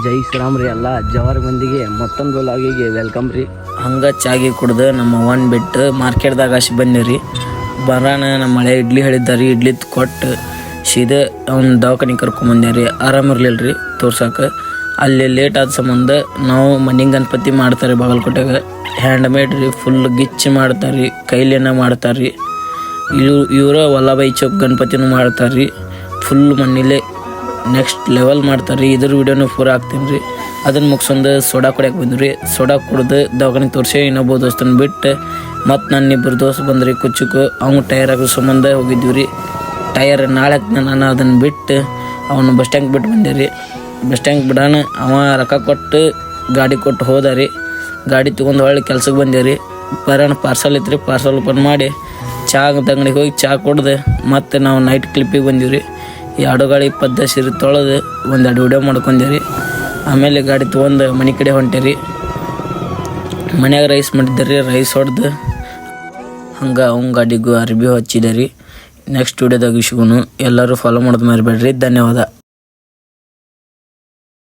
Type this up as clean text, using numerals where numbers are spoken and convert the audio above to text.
ಜೈ ಶ್ರೀರಾಮ್ ರೀ ಎಲ್ಲ ಜವಾರ್ ಮಂದಿಗೆ ಮತ್ತೊಂದು ಲಾಗಿಗೆ ವೆಲ್ಕಮ್ ರೀ. ಹಂಗೆ ಚಾಗಿ ಕುಡ್ದು ನಮ್ಮ ಅವ್ವನ ಬಿಟ್ಟು ಮಾರ್ಕೆಟ್ದಾಗ ಅಷ್ಟು ಬಂದೇವ್ರಿ. ಬರೋಣ ನಮ್ಮ ಮಳೆ ಇಡ್ಲಿ ಹೇಳಿದ್ದಾರೆ, ಇಡ್ಲಿ ಕೊಟ್ಟು ಸೀದಾ ಅವ್ನ ದವಾಖಾನಿಗೆ ಕರ್ಕೊಂಬಂದೇವ್ರಿ. ಆರಾಮಿರ್ಲಿಲ್ಲ ರೀ ತೋರ್ಸಕ್ಕೆ. ಅಲ್ಲಿ ಲೇಟ್ ಆದ ಸಂಬಂಧ ನಾವು ಮನೆಗೆ ಗಣಪತಿ ಮಾಡ್ತಾರೆ ಬಾಗಲಕೋಟೆಗೆ. ಹ್ಯಾಂಡ್ಮೇಡ್ ರೀ, ಫುಲ್ ಗಿಚ್ಚಿ ಮಾಡ್ತಾರೆ, ಕೈಲೇನ ಮಾಡ್ತಾರೆ ರೀ. ಇವರ ವಲ್ಲಭಾಯಿ ಚೌಕ್ ಗಣಪತಿನೂ ಮಾಡ್ತಾರೆ ರೀ. ಫುಲ್ ಮಣ್ಣಿಲೆ ನೆಕ್ಸ್ಟ್ ಲೆವೆಲ್ ಮಾಡ್ತಾರೆ ರೀ. ಇದ್ರ ವಿಡಿಯೋನು ಪೂರ ಹಾಕ್ತೀನಿ ರೀ. ಅದನ್ನು ಮುಗಿಸೊಂದು ಸೋಡಾ ಕುಡಿಯೋಕೆ ಬಂದ್ರಿ. ಸೋಡಾ ಕುಡ್ದು ದವಾಖಾನೆ ತೋರಿಸಿ ಇನ್ನೊಬ್ಬ ದೋಸ್ತನ ಬಿಟ್ಟು ಮತ್ತು ನನ್ನ ಇಬ್ಬರು ದೋಸ್ತ ಬಂದ್ರಿ ಕುಚ್ಚುಕು. ಅವ್ನು ಟೈರ್ ಆಗೋ ಸಂಬಂಧ ಹೋಗಿದ್ವಿ ರೀ. ಟೈರ್ ನಾಳೆ ನಾನು ಅದನ್ನು ಬಿಟ್ಟು ಅವನು ಬಸ್ ಸ್ಟ್ಯಾಂಡ್ ಬಿಟ್ಟು ಬಂದೆ ರೀ. ಬಸ್ ಸ್ಟ್ಯಾಂಡ್ ಬಿಡೋಣ ಅವ ರೊಕ್ಕ ಕೊಟ್ಟು ಗಾಡಿ ಕೊಟ್ಟು ಹೋದ ರೀ. ಗಾಡಿ ತೊಗೊಂಡು ಹೊಳ್ಳಿ ಕೆಲ್ಸಕ್ಕೆ ಬಂದೆ ರೀ. ಬರೋಣ ಪಾರ್ಸಲ್ ಇತ್ತು ರೀ. ಪಾರ್ಸಲ್ ಓಪನ್ ಮಾಡಿ ಚಾದ ಅಂಗಡಿಗೆ ಹೋಗಿ ಚಹಾ ಕುಡ್ದು ಮತ್ತು ನಾವು ನೈಟ್ ಕ್ಲಿಪ್ಪಿಗೆ ಬಂದೀವಿ ರೀ. ಎರಡು ಗಾಡಿ 20 ಸೀರೆ ತೊಳೆದು ಒಂದೆರಡು ವಿಡಿಯೋ ಮಾಡ್ಕೊಂಡೇರಿ. ಆಮೇಲೆ ಗಾಡಿ ತೊಗೊಂಡು ಮನೆ ಕಡೆ ಹೊಂಟೇರಿ. ಮನ್ಯಾಗ ರೈಸ್ ಮಾಡಿದ್ದೆ ರೀ. ರೈಸ್ ಹೊಡೆದು ಹಂಗೆ ಅವ್ನ ಗಾಡಿಗೂ ಅರ್ಬಿ ಹಚ್ಚಿದೆ ರೀ. ನೆಕ್ಸ್ಟ್ ವಿಡಿಯೋದಾಗ ಸಿಗೋನು. ಎಲ್ಲರೂ ಫಾಲೋ ಮಾಡೋದು ಮರಿಬೇಡ್ರಿ. ಧನ್ಯವಾದ.